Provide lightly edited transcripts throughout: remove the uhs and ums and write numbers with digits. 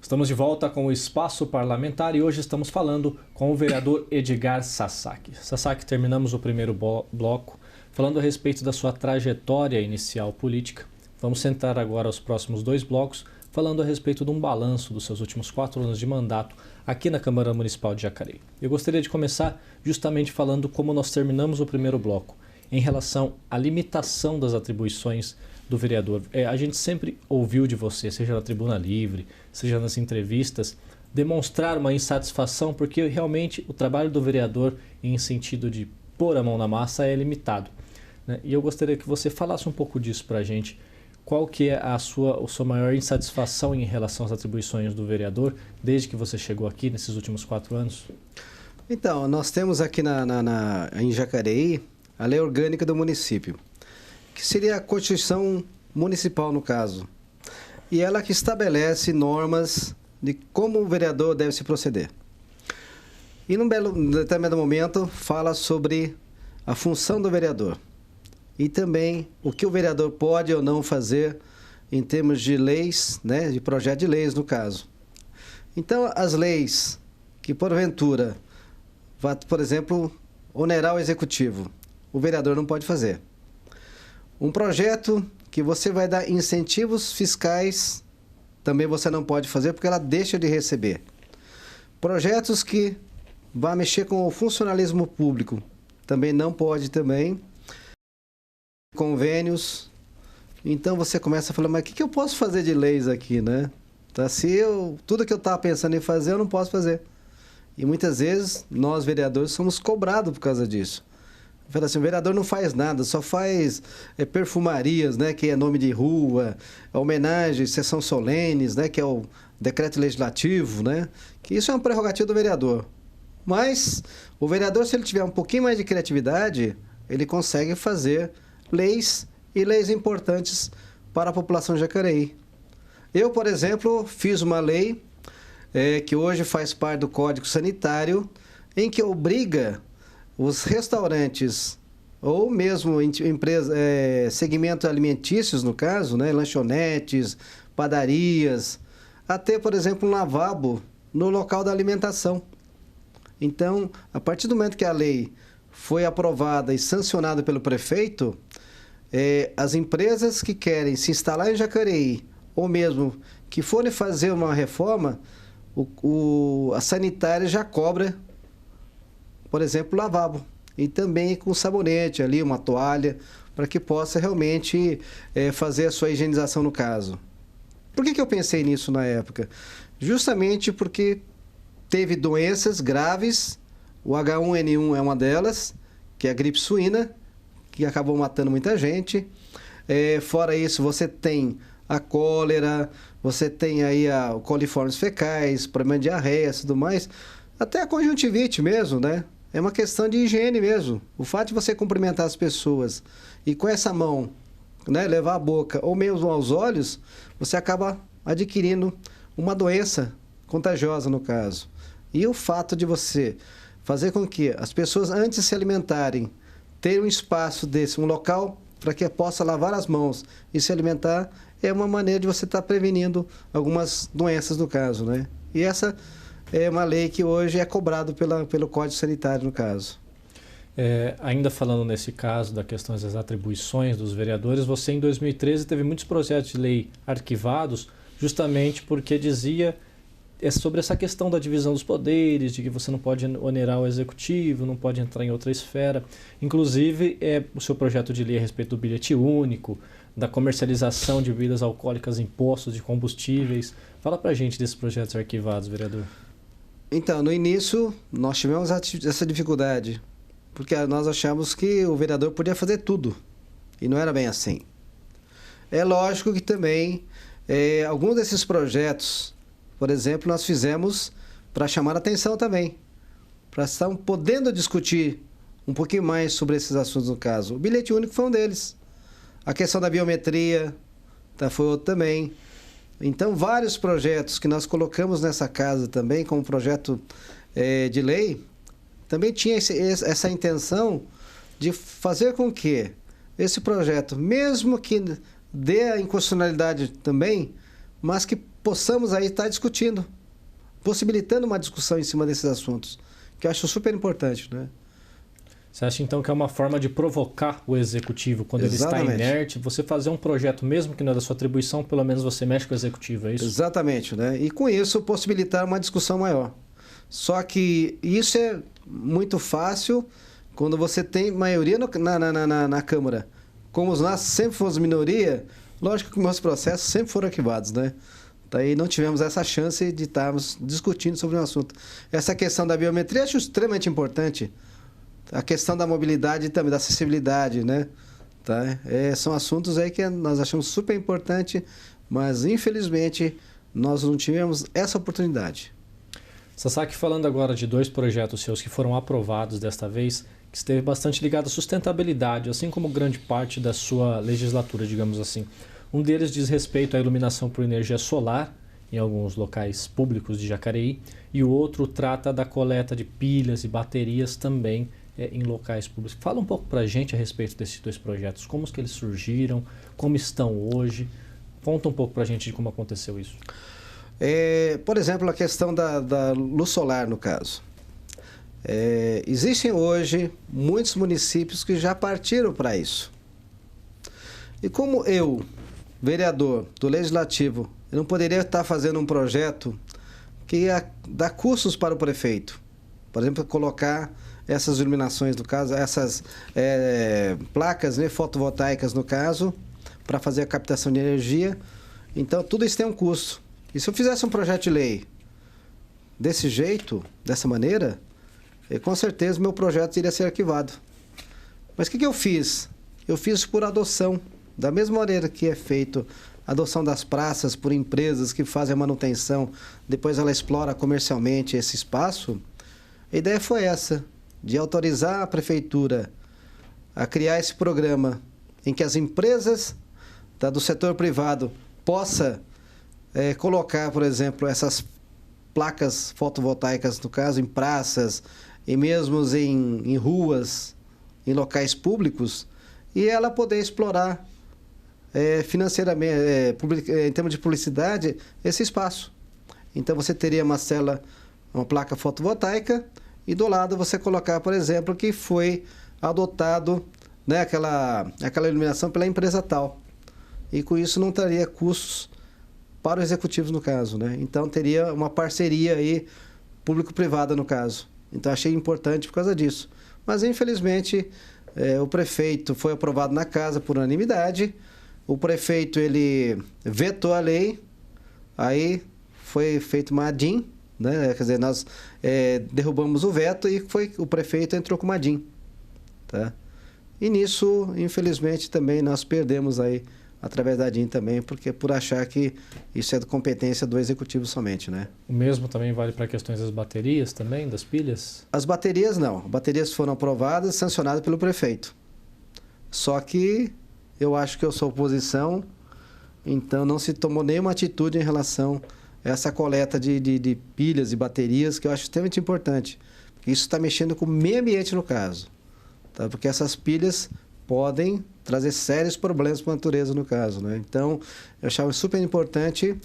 Estamos de volta com o Espaço Parlamentar e hoje estamos falando com o vereador Edgar Sasaki. Sasaki, terminamos o primeiro bloco falando a respeito da sua trajetória inicial política. Vamos sentar agora os próximos dois blocos falando a respeito de um balanço dos seus últimos 4 anos de mandato aqui na Câmara Municipal de Jacareí. Eu gostaria de começar justamente falando como nós terminamos o primeiro bloco em relação à limitação das atribuições do vereador. A gente sempre ouviu de você, seja na Tribuna Livre, seja nas entrevistas, demonstrar uma insatisfação porque realmente o trabalho do vereador em sentido de pôr a mão na massa é limitado, né? E eu gostaria que você falasse um pouco disso para a gente. Qual que é a sua maior insatisfação em relação às atribuições do vereador desde que você chegou aqui nesses últimos 4 anos? Então, nós temos aqui em Jacareí a lei orgânica do município, que seria a Constituição Municipal, no caso. E ela que estabelece normas de como o vereador deve se proceder. E num determinado momento fala sobre a função do vereador. E também o que o vereador pode ou não fazer em termos de leis, né, de projeto de leis, no caso. Então, as leis que, porventura, por exemplo, onerar o executivo, o vereador não pode fazer. Um projeto que você vai dar incentivos fiscais, também você não pode fazer porque ela deixa de receber. Projetos que vão mexer com o funcionalismo público, também não pode também. Convênios. Então você começa a falar, mas o que eu posso fazer de leis aqui, né? Tá, tudo que eu estava pensando em fazer, eu não posso fazer. E muitas vezes, nós vereadores somos cobrados por causa disso. Fala assim, o vereador não faz nada, só faz perfumarias, né, que é nome de rua, homenagens, sessão solenes, né, que é o decreto legislativo, né, que isso é uma prerrogativa do vereador. Mas o vereador, se ele tiver um pouquinho mais de criatividade, ele consegue fazer leis e leis importantes para a população de Jacareí. Eu, por exemplo, fiz uma lei que hoje faz parte do Código Sanitário, em que obriga os restaurantes, ou mesmo segmentos alimentícios, no caso, né, lanchonetes, padarias, a ter, por exemplo, um lavabo no local da alimentação. Então, a partir do momento que a lei foi aprovada e sancionada pelo prefeito, as empresas que querem se instalar em Jacareí, ou mesmo que forem fazer uma reforma, a sanitária já cobra, por exemplo, lavabo. E também com sabonete ali, uma toalha, para que possa realmente fazer a sua higienização no caso. Por que eu pensei nisso na época? Justamente porque teve doenças graves, o H1N1 é uma delas, que é a gripe suína, que acabou matando muita gente. Fora isso, você tem a cólera, você tem aí o coliformes fecais, problema de diarreia e tudo mais, até a conjuntivite mesmo, né? É uma questão de higiene mesmo. O fato de você cumprimentar as pessoas e com essa mão, né, levar a boca ou mesmo aos olhos, você acaba adquirindo uma doença contagiosa, no caso. E o fato de você fazer com que as pessoas, antes de se alimentarem, ter um espaço desse, um local para que possa lavar as mãos e se alimentar, é uma maneira de você estar prevenindo algumas doenças, no caso, né? E essa é uma lei que hoje é cobrado pelo Código Sanitário, no caso. Ainda falando nesse caso da questão das atribuições dos vereadores, você em 2013 teve muitos projetos de lei arquivados justamente porque dizia sobre essa questão da divisão dos poderes, de que você não pode onerar o executivo, não pode entrar em outra esfera. Inclusive, o seu projeto de lei a respeito do bilhete único, da comercialização de bebidas alcoólicas, impostos de combustíveis. Fala pra gente desses projetos arquivados, vereador. Então, no início, nós tivemos essa dificuldade, porque nós achamos que o vereador podia fazer tudo, e não era bem assim. É lógico que também, alguns desses projetos, por exemplo, nós fizemos para chamar a atenção também, para estar podendo discutir um pouquinho mais sobre esses assuntos no caso. O bilhete único foi um deles. A questão da biometria foi outro também. Então, vários projetos que nós colocamos nessa casa também, como projeto de lei, também tinha essa intenção de fazer com que esse projeto, mesmo que dê a inconstitucionalidade também, mas que possamos aí estar discutindo, possibilitando uma discussão em cima desses assuntos, que eu acho super importante, né? Você acha então que é uma forma de provocar o executivo quando Exatamente. ele está inerte, você fazer um projeto, mesmo que não é da sua atribuição, pelo menos você mexe com o executivo, é isso? Exatamente, né? E com isso possibilitar uma discussão maior. Só que isso é muito fácil quando você tem maioria na Câmara. Como nós sempre fomos minoria, lógico que meus processos sempre foram arquivados, né? Daí não tivemos essa chance de estarmos discutindo sobre um assunto. Essa questão da biometria eu acho extremamente importante. A questão da mobilidade e também da acessibilidade, né? Tá? São assuntos aí que nós achamos super importante, mas infelizmente nós não tivemos essa oportunidade. Sasaki, falando agora de 2 projetos seus que foram aprovados desta vez, que esteve bastante ligado à sustentabilidade, assim como grande parte da sua legislatura, digamos assim. Um deles diz respeito à iluminação por energia solar em alguns locais públicos de Jacareí, e o outro trata da coleta de pilhas e baterias também em locais públicos. Fala um pouco para a gente a respeito desses 2 projetos, como que eles surgiram, como estão hoje. Conta um pouco para a gente de como aconteceu isso. Por exemplo, a questão da luz solar, no caso. Existem hoje muitos municípios que já partiram para isso. E como eu, vereador do Legislativo, eu não poderia estar fazendo um projeto que ia dar custos para o prefeito. Por exemplo, colocar essas iluminações, no caso, essas placas, né, fotovoltaicas, no caso, para fazer a captação de energia. Então, tudo isso tem um custo. E se eu fizesse um projeto de lei desse jeito, dessa maneira, com certeza meu projeto iria ser arquivado. Mas o que eu fiz? Eu fiz por adoção. Da mesma maneira que é feito a adoção das praças por empresas que fazem a manutenção, depois ela explora comercialmente esse espaço, a ideia foi essa, de autorizar a prefeitura a criar esse programa em que as empresas do setor privado possam colocar, por exemplo, essas placas fotovoltaicas, no caso, em praças e mesmo em ruas, em locais públicos, e ela poder explorar financeiramente, em termos de publicidade, esse espaço. Então você teria uma placa fotovoltaica, e do lado você colocar, por exemplo, que foi adotado, né, aquela iluminação pela empresa tal. E com isso não teria custos para o executivo, no caso, né? Então teria uma parceria aí público-privada, no caso. Então achei importante por causa disso. Mas infelizmente o prefeito foi aprovado na casa por unanimidade. O prefeito ele vetou a lei, aí foi feito uma ADIM, né? Quer dizer, nós derrubamos o veto e o prefeito entrou com uma ADIM, tá? E nisso, infelizmente, também nós perdemos aí através da ADIM também, porque por achar que isso é de competência do executivo somente, né? O mesmo também vale para questões das baterias também, das pilhas? As baterias não. Baterias foram aprovadas e sancionadas pelo prefeito. Só que eu acho que eu sou oposição, então não se tomou nenhuma atitude em relação a essa coleta de pilhas e baterias, que eu acho extremamente importante. Porque isso está mexendo com o meio ambiente no caso. Tá? Porque essas pilhas podem trazer sérios problemas para a natureza, no caso, né? Então, eu achava super importante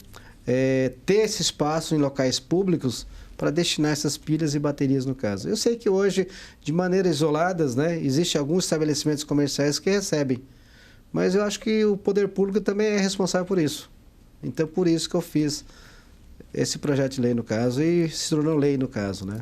ter esse espaço em locais públicos para destinar essas pilhas e baterias, no caso. Eu sei que hoje, de maneira isoladas, né, existem alguns estabelecimentos comerciais que recebem, mas eu acho que o poder público também é responsável por isso. Então, por isso que eu fiz esse projeto de lei, no caso, e se tornou lei, no caso, né?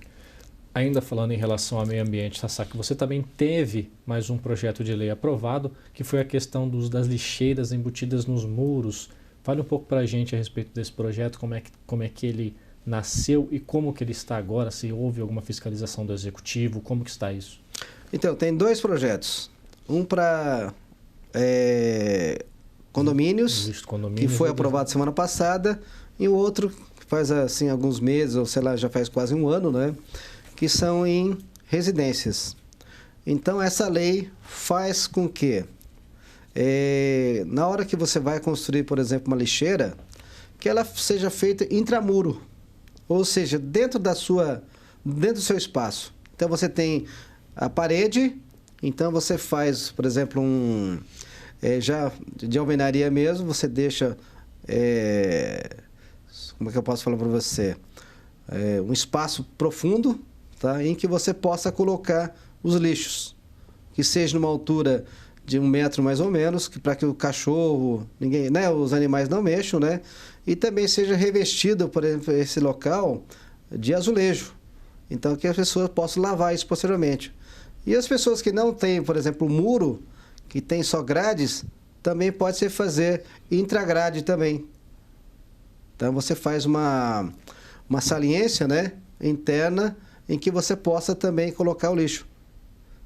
Ainda falando em relação ao meio ambiente, Sasaki, você também teve mais um projeto de lei aprovado, que foi a questão das lixeiras embutidas nos muros. Fale um pouco para a gente a respeito desse projeto, como é que ele nasceu e como que ele está agora, se houve alguma fiscalização do Executivo, como que está isso? Então, tem 2 projetos. Um para condomínios, que foi aprovado semana passada, e o outro que faz assim alguns meses, ou sei lá, já faz quase um ano, né? Que são em residências. Então, essa lei faz com que, na hora que você vai construir, por exemplo, uma lixeira, que ela seja feita intramuro, ou seja, dentro do seu espaço. Então, você tem a parede, então você faz, por exemplo, já de alvenaria mesmo, você deixa como é que eu posso falar para você? Um espaço profundo, tá? Em que você possa colocar os lixos, que seja numa altura de 1 metro mais ou menos, para que o cachorro, ninguém, né, os animais não mexam, né? E também seja revestido, por exemplo, esse local de azulejo, então que as pessoas possam lavar isso posteriormente. E as pessoas que não têm, por exemplo, muro, que tem só grades, também pode se fazer intragrade também. Então você faz uma saliência, né, interna, em que você possa também colocar o lixo.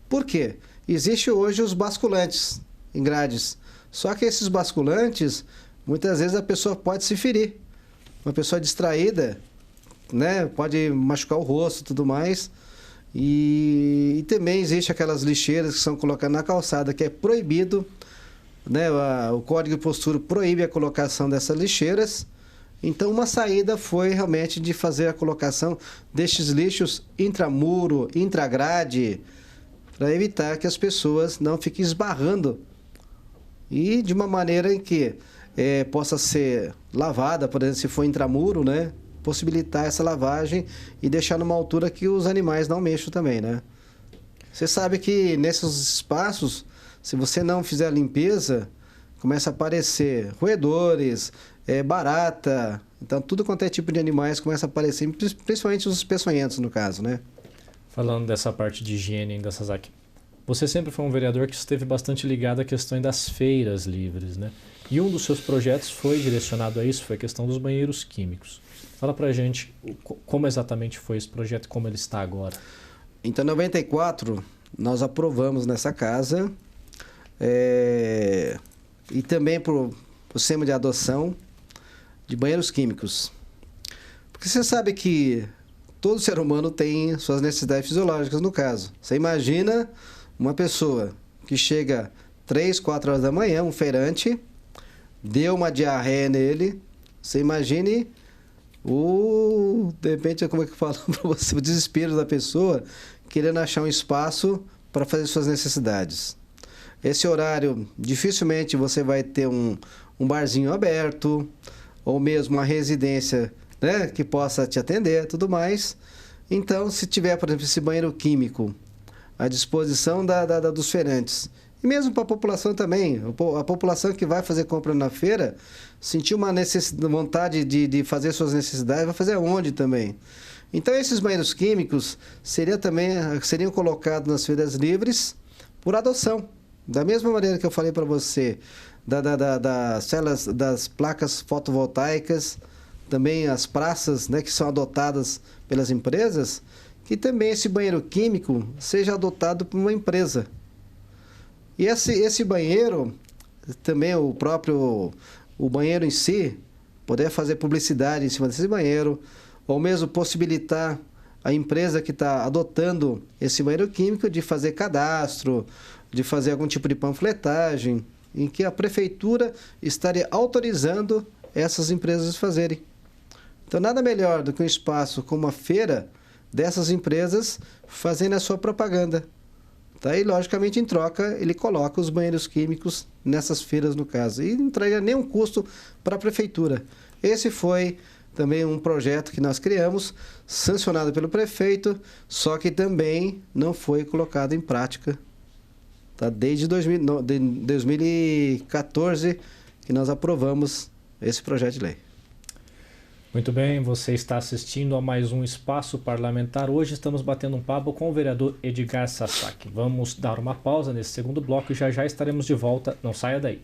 Por quê? Existe hoje os basculantes em grades. Só que esses basculantes, muitas vezes a pessoa pode se ferir. Uma pessoa distraída, né, pode machucar o rosto e tudo mais. E também existe aquelas lixeiras que são colocadas na calçada, que é proibido, né, o Código de Postura proíbe a colocação dessas lixeiras. Então, uma saída foi realmente de fazer a colocação destes lixos intramuro, intragrade, para evitar que as pessoas não fiquem esbarrando. E de uma maneira em que possa ser lavada, por exemplo, se for intramuro, né? Possibilitar essa lavagem e deixar numa altura que os animais não mexam também, né? Você sabe que nesses espaços, se você não fizer a limpeza, começa a aparecer roedores, barata, então tudo quanto é tipo de animais começa a aparecer, principalmente os peçonhentos no caso, né? Falando dessa parte de higiene ainda, Sasaki, você sempre foi um vereador que esteve bastante ligado à questão das feiras livres, né? E um dos seus projetos foi direcionado a isso, foi a questão dos banheiros químicos. Fala pra gente como exatamente foi esse projeto e como ele está agora. Então, em 94, nós aprovamos nessa casa e também para o sistema de adoção de banheiros químicos. Porque você sabe que todo ser humano tem suas necessidades fisiológicas, no caso. Você imagina uma pessoa que chega 3, 4 horas da manhã, um feirante, deu uma diarreia nele, você imagine de repente, como é que eu falo para você, o desespero da pessoa querendo achar um espaço para fazer suas necessidades. Esse horário, dificilmente você vai ter um barzinho aberto, ou mesmo uma residência, né, que possa te atender e tudo mais. Então, se tiver, por exemplo, esse banheiro químico à disposição dos feirantes, e mesmo para a população também, a população que vai fazer compra na feira, sentir uma vontade de fazer suas necessidades, vai fazer aonde também? Então, esses banheiros químicos seriam colocados nas feiras livres por adoção. Da mesma maneira que eu falei para você, das células, das placas fotovoltaicas, também as praças, né, que são adotadas pelas empresas, que também esse banheiro químico seja adotado por uma empresa. E esse banheiro, também o banheiro em si, poder fazer publicidade em cima desse banheiro, ou mesmo possibilitar a empresa que está adotando esse banheiro químico de fazer cadastro, de fazer algum tipo de panfletagem, em que a prefeitura estaria autorizando essas empresas a fazerem. Então, nada melhor do que um espaço como uma feira dessas empresas fazendo a sua propaganda. Tá? E, logicamente, em troca, ele coloca os banheiros químicos nessas feiras, no caso. E não traria nenhum custo para a prefeitura. Esse foi também um projeto que nós criamos, sancionado pelo prefeito, só que também não foi colocado em prática. Tá? Desde 2014 que nós aprovamos esse projeto de lei. Muito bem, você está assistindo a mais um Espaço Parlamentar. Hoje estamos batendo um papo com o vereador Edgar Sasaki. Vamos dar uma pausa nesse segundo bloco e já estaremos de volta. Não saia daí.